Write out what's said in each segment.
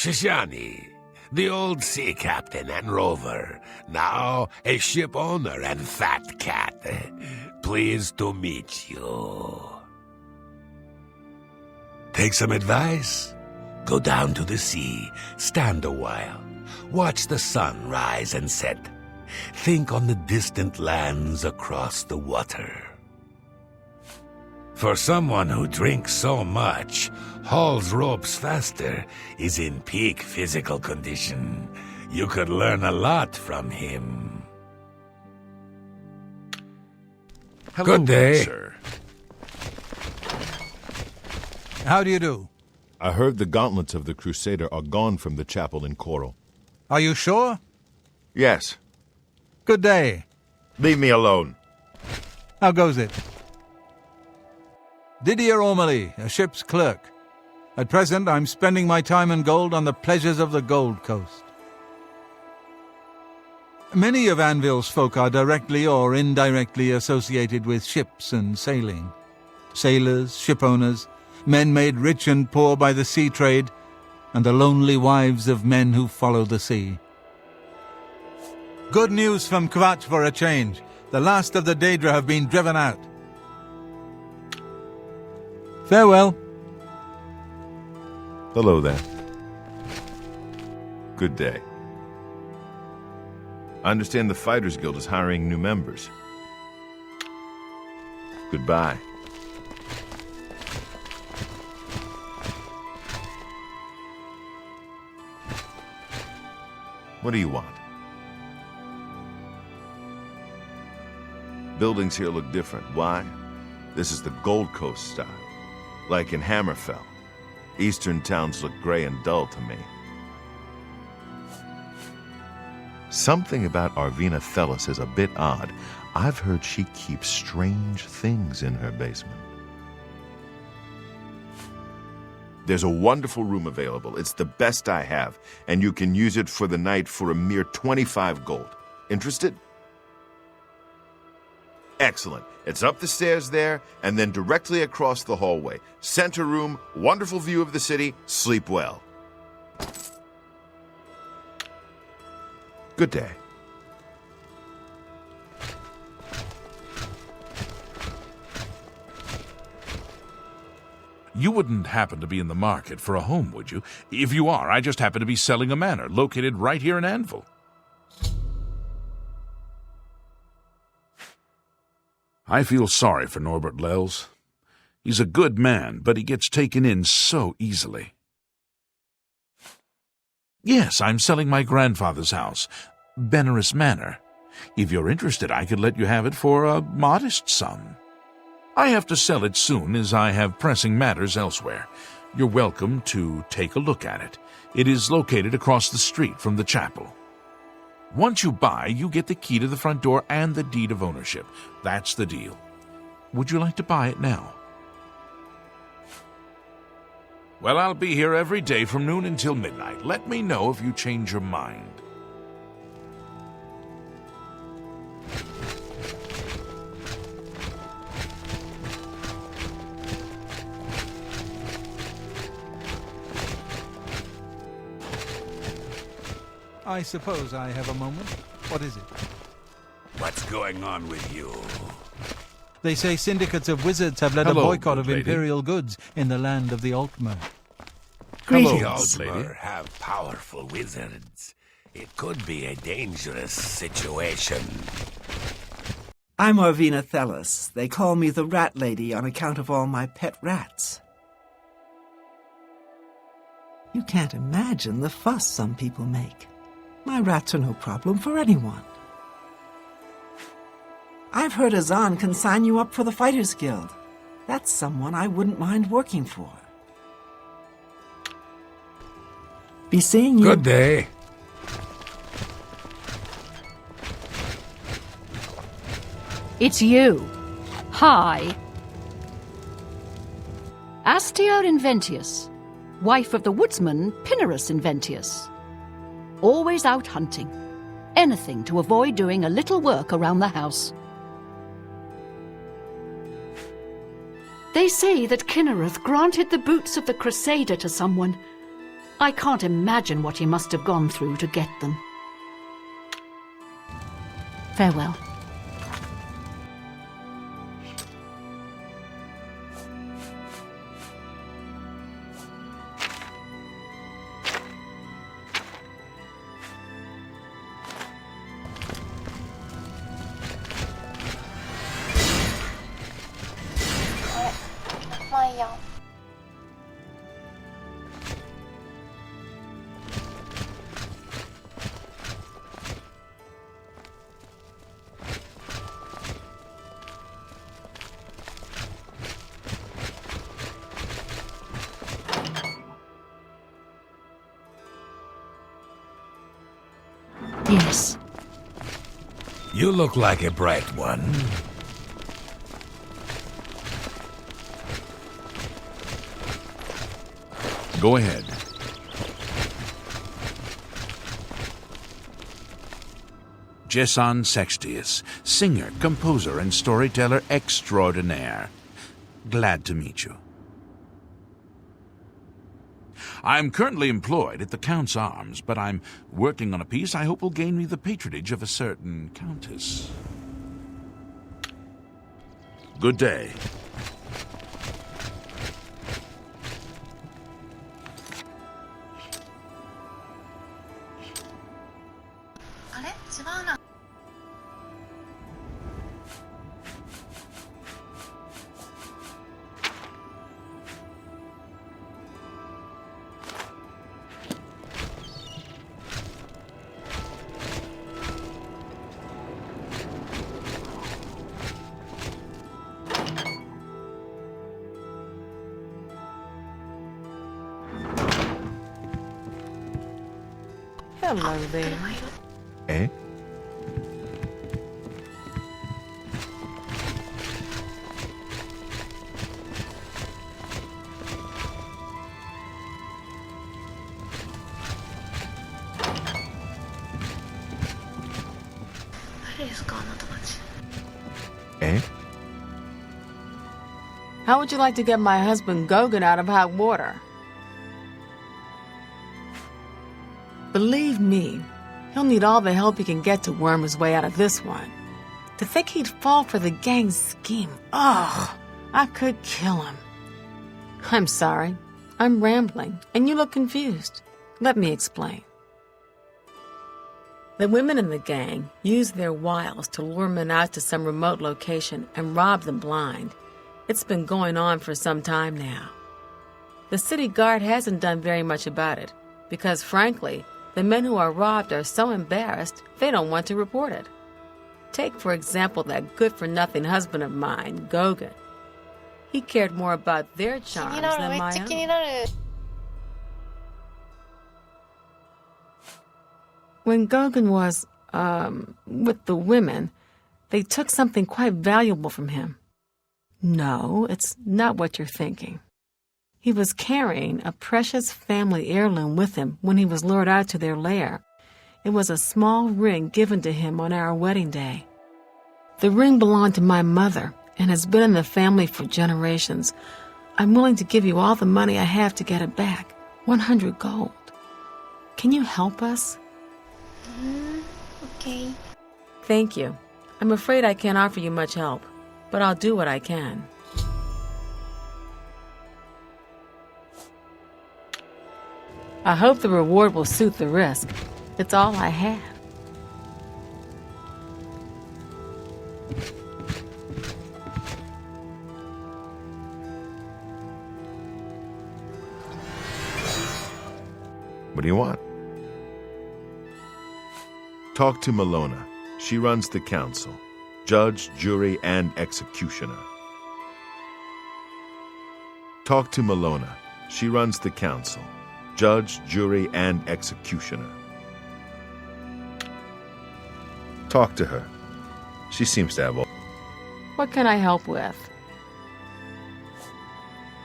Shishani, the old sea captain and rover, now a ship owner and fat cat. Pleased to meet you. Take some advice? Go down to the sea, stand a while, watch the sun rise and set. Think on the distant lands across the water. For someone who drinks so much, hauls ropes faster, is in peak physical condition. You could learn a lot from him. Hello, good day, sir. How do you do? I heard the gauntlets of the Crusader are gone from the chapel in Coral. Are you sure? Yes. Good day. Leave me alone. How goes it? Didier O'Malley, a ship's clerk. At present, I'm spending my time and gold on the pleasures of the Gold Coast. Many of Anvil's folk are directly or indirectly associated with ships and sailing. Sailors, shipowners, men made rich and poor by the sea trade, and the lonely wives of men who follow the sea. Good news from Kvatch for a change. The last of the Daedra have been driven out. Farewell. Hello there. Good day. I understand the Fighters Guild is hiring new members. Goodbye. What do you want? Buildings here look different. Why? This is the Gold Coast style. Like in Hammerfell. Eastern towns look gray and dull to me. Something about Arvina Thelis is a bit odd. I've heard she keeps strange things in her basement. There's a wonderful room available. It's the best I have, and you can use it for the night for a mere 25 gold. Interested? Excellent. It's up the stairs there, and then directly across the hallway. Center room, wonderful view of the city, sleep well. Good day. You wouldn't happen to be in the market for a home, would you? If you are, I just happen to be selling a manor located right here in Anvil. I feel sorry for Norbert Lels. He's a good man, but he gets taken in so easily. Yes, I'm selling my grandfather's house, Benaris Manor. If you're interested, I could let you have it for a modest sum. I have to sell it soon, as I have pressing matters elsewhere. You're welcome to take a look at it. It is located across the street from the chapel. Once you buy, you get the key to the front door and the deed of ownership. That's the deal. Would you like to buy it now? Well, I'll be here every day from noon until midnight. Let me know if you change your mind. I suppose I have a moment. What is it? what's going on with you? They say syndicates of wizards have led Hello, a boycott of good lady. imperial goods in the land of the Altmer. Greetings, good lady. Altmer have powerful wizards. It could be a dangerous situation. I'm Arvina Thelis. They call me the Rat Lady on account of all my pet rats. You can't imagine the fuss some people make. My rats are no problem for anyone. I've heard Azan can sign you up for the Fighters Guild. That's someone I wouldn't mind working for. Be seeing you. Good day. It's you. Hi. Astia Inventius, wife of the woodsman Pinnerus Inventius. Always out hunting. Anything to avoid doing a little work around the house. They say that Kinnereth granted the boots of the Crusader to someone. I can't imagine what he must have gone through to get them. Farewell. Yes. You look like a bright one. Go ahead. Jesson Sextius, singer, composer, and storyteller extraordinaire. Glad to meet you. I'm currently employed at the Count's Arms, but I'm working on a piece I hope will gain me the patronage of a certain countess. Good day. Hello there. Eh? Eh? How would you like to get my husband Gogan out of hot water? Believe me, he'll need all the help he can get to worm his way out of this one. To think he'd fall for the gang's scheme. Ugh, I could kill him. I'm sorry. I'm rambling, and you look confused. Let me explain. The women in the gang use their wiles to lure men out to some remote location and rob them blind. It's been going on for some time now. The city guard hasn't done very much about it, because frankly, the men who are robbed are so embarrassed they don't want to report it. Take, for example, that good-for-nothing husband of mine, Gogan. He cared more about their charms than my own. When Gogan was, with the women, they took something quite valuable from him. No, it's not what you're thinking. He was carrying a precious family heirloom with him when he was lured out to their lair. It was a small ring given to him on our wedding day. The ring belonged to my mother and has been in the family for generations. I'm willing to give you all the money I have to get it back, 100 gold. Can you help us? Okay. Thank you. I'm afraid I can't offer you much help, but I'll do what I can. I hope the reward will suit the risk. It's all I have. What do you want? Talk to Malona. She runs the council. Judge, jury, and executioner. Talk to Malona. She runs the council. Judge, jury, and executioner. Talk to her. She seems to have all... What can I help with?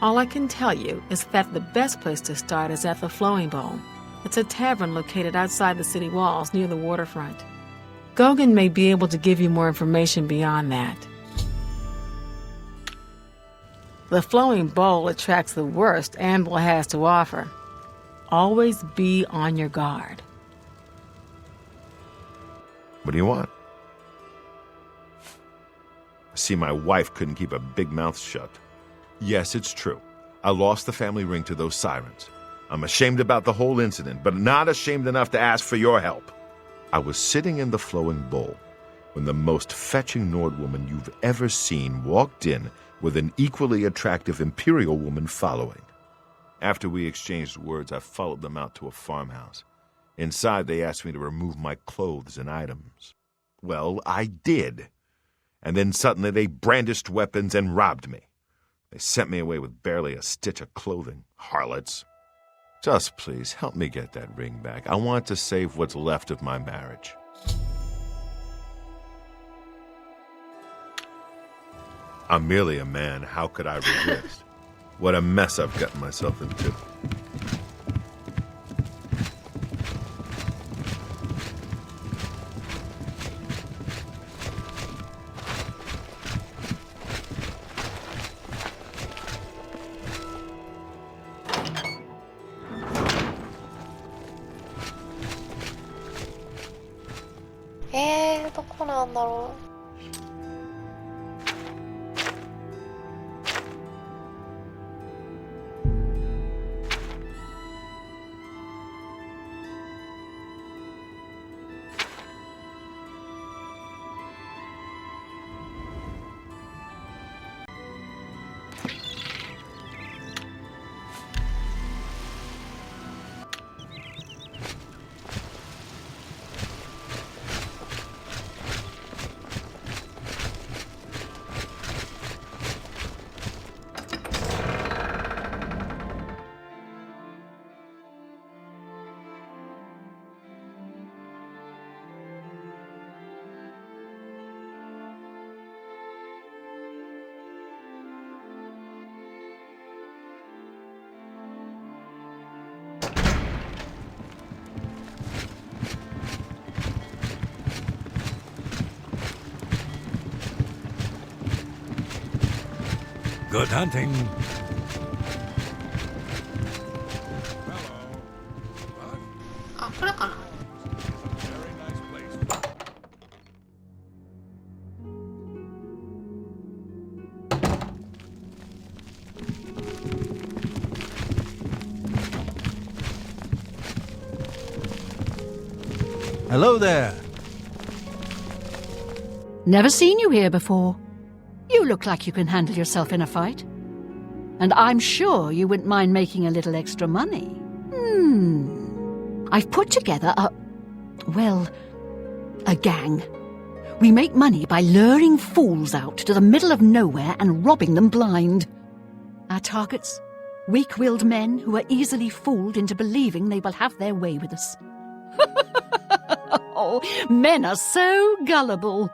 All I can tell you is that the best place to start is at the Flowing Bowl. It's a tavern located outside the city walls near the waterfront. Gauguin may be able to give you more information beyond that. The Flowing Bowl attracts the worst Anvil has to offer. Always be on your guard. What do you want? I see my wife couldn't keep a big mouth shut. Yes, it's true. I lost the family ring to those sirens. I'm ashamed about the whole incident, but not ashamed enough to ask for your help. I was sitting in the Flowing Bowl when the most fetching Nord woman you've ever seen walked in with an equally attractive Imperial woman following. After we exchanged words, I followed them out to a farmhouse. Inside, they asked me to remove my clothes and items. Well, I did. And then suddenly they brandished weapons and robbed me. They sent me away with barely a stitch of clothing. Harlots. Just please, help me get that ring back. I want to save what's left of my marriage. I'm merely a man. How could I resist? What a mess I've gotten myself into. Good hunting. Hello there. Never seen you here before. You look like you can handle yourself in a fight. And I'm sure you wouldn't mind making a little extra money. I've put together a gang. We make money by luring fools out to the middle of nowhere and robbing them blind. Our targets? Weak-willed men who are easily fooled into believing they will have their way with us. Oh, men are so gullible.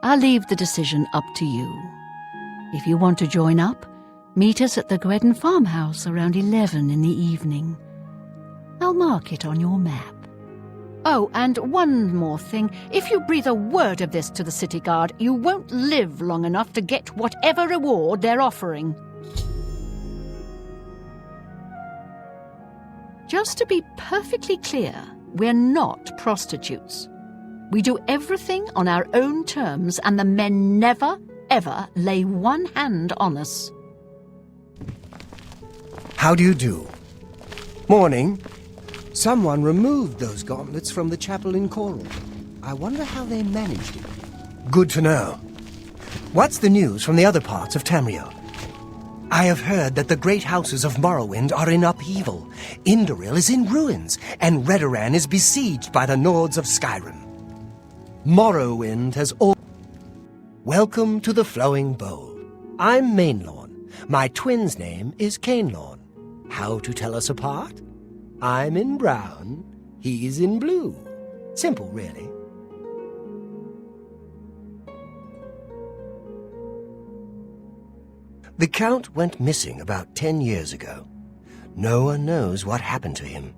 I'll leave the decision up to you. If you want to join up, meet us at the Gwedden farmhouse around 11 in the evening. I'll mark it on your map. Oh, and one more thing. If you breathe a word of this to the city guard, you won't live long enough to get whatever reward they're offering. Just to be perfectly clear, we're not prostitutes. We do everything on our own terms, and the men never, ever lay one hand on us. How do you do? Morning. Someone removed those gauntlets from the chapel in Coral. I wonder how they managed it. Good to know. What's the news from the other parts of Tamriel? I have heard that the great houses of Morrowind are in upheaval. Indoril is in ruins, and Redoran is besieged by the Nords of Skyrim. Morrowind has all... Welcome to the Flowing Bowl. I'm Mainlawn. My twin's name is Cainlawn. How to tell us apart? I'm in brown, he's in blue. Simple, really. The Count went missing about 10 years ago. No one knows what happened to him.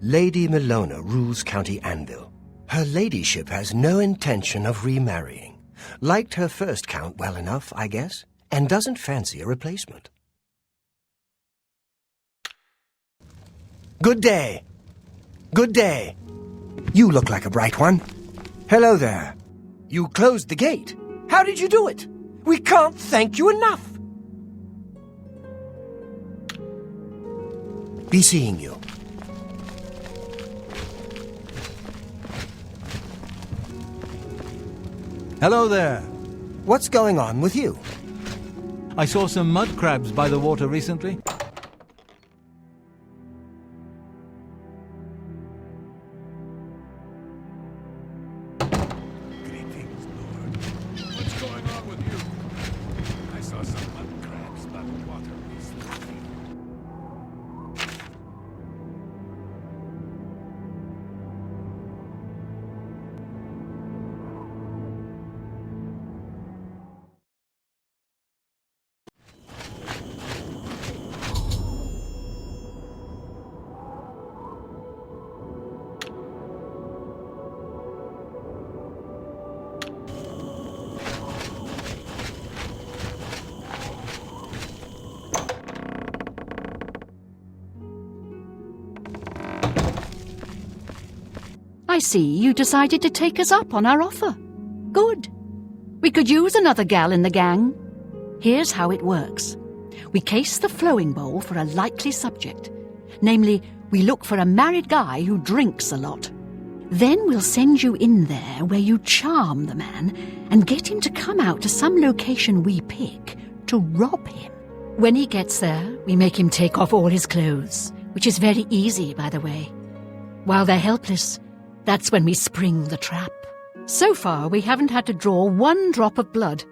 Lady Milona rules County Anvil. Her ladyship has no intention of remarrying. Liked her first Count well enough, I guess, and doesn't fancy a replacement. Good day. Good day. You look like a bright one. Hello there. You closed the gate. How did you do it? We can't thank you enough. Be seeing you. Hello there. What's going on with you? I saw some mud crabs by the water recently. Greetings, Lord. What's going on with you? I saw some mud crabs by the water recently. I see you decided to take us up on our offer. Good. We could use another gal in the gang. Here's how it works. We case the flowing bowl for a likely subject. Namely, we look for a married guy who drinks a lot. Then we'll send you in there where you charm the man and get him to come out to some location we pick to rob him. When he gets there, we make him take off all his clothes, which is very easy, by the way. While they're helpless, that's when we spring the trap. So far, we haven't had to draw one drop of blood.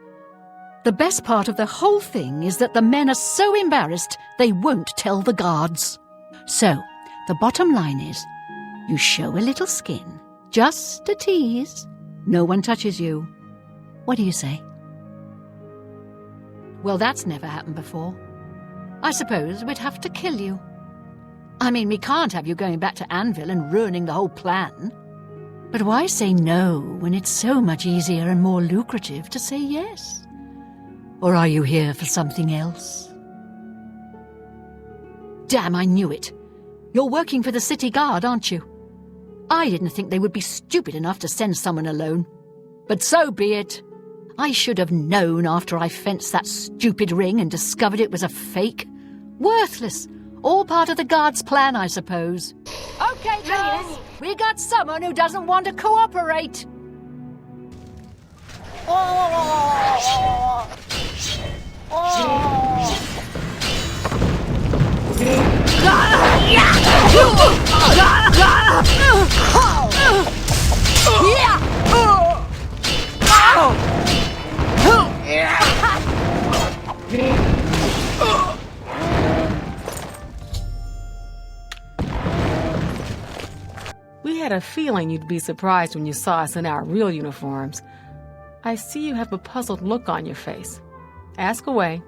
The best part of the whole thing is that the men are so embarrassed they won't tell the guards. So, the bottom line is, you show a little skin, just a tease. No one touches you. What do you say? Well, that's never happened before. I suppose we'd have to kill you. I mean, we can't have you going back to Anvil and ruining the whole plan. But why say no when it's so much easier and more lucrative to say yes? Or are you here for something else? Damn, I knew it. You're working for the city guard, aren't you? I didn't think they would be stupid enough to send someone alone. But so be it. I should have known after I fenced that stupid ring and discovered it was a fake. Worthless. All part of the guard's plan, I suppose. Okay, girls, we got someone who doesn't want to cooperate. We had a feeling you'd be surprised when you saw us in our real uniforms. I see you have a puzzled look on your face. Ask away.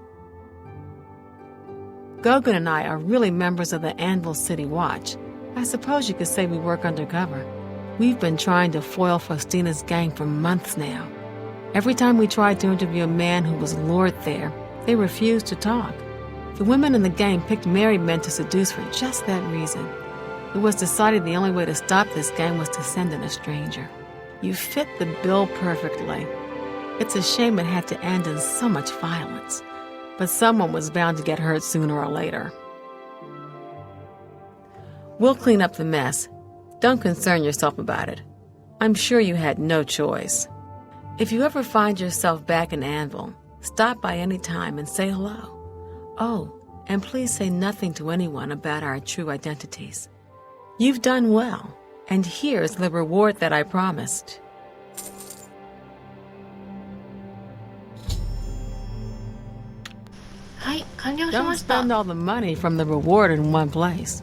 Gogan and I are really members of the Anvil City Watch. I suppose you could say we work undercover. We've been trying to foil Faustina's gang for months now. Every time we tried to interview a man who was lured there, they refused to talk. The women in the gang picked married men to seduce for just that reason. It was decided the only way to stop this gang was to send in a stranger. You fit the bill perfectly. It's a shame it had to end in so much violence. But someone was bound to get hurt sooner or later. We'll clean up the mess. Don't concern yourself about it. I'm sure you had no choice. If you ever find yourself back in Anvil, stop by any time and say hello. Oh, and please say nothing to anyone about our true identities. You've done well, and here's the reward that I promised. Don't spend all the money from the reward in one place.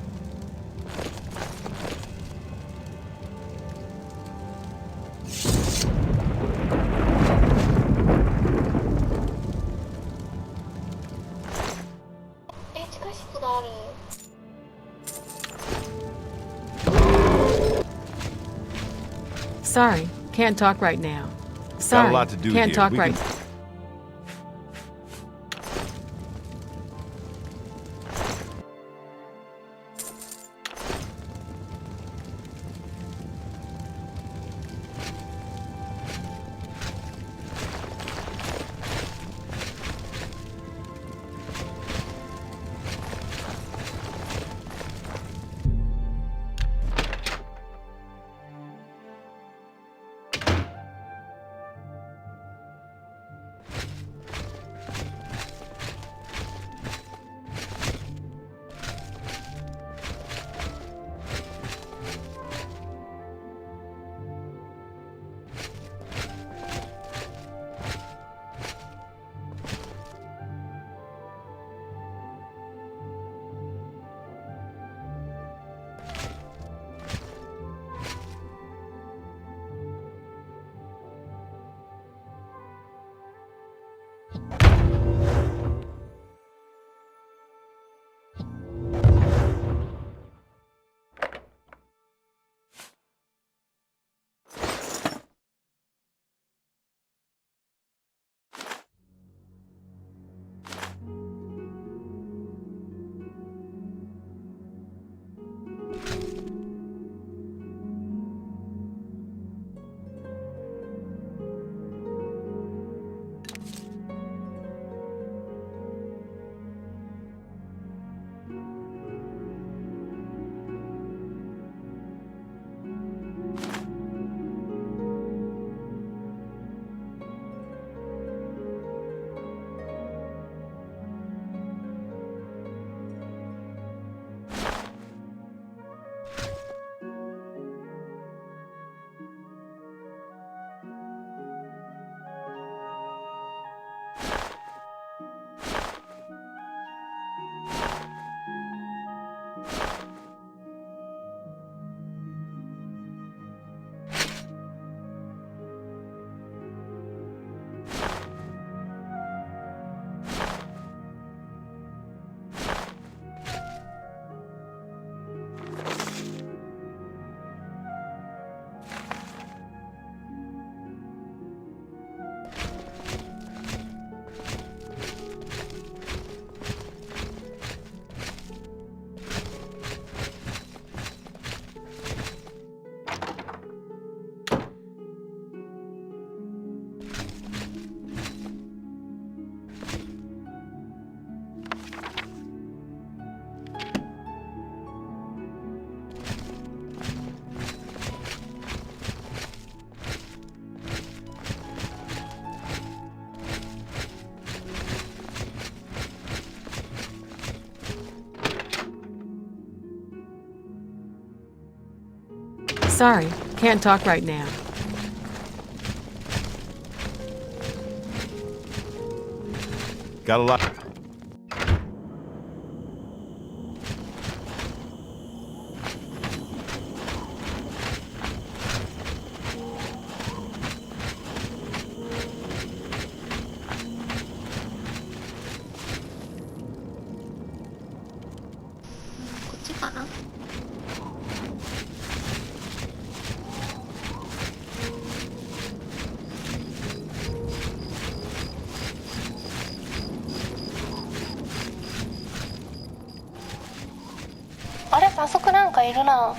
Sorry, can't talk right now. Sorry, lot to do can't here. talk We right can- Sorry, can't talk right now. Got a lot. Are あそこなんかいるな。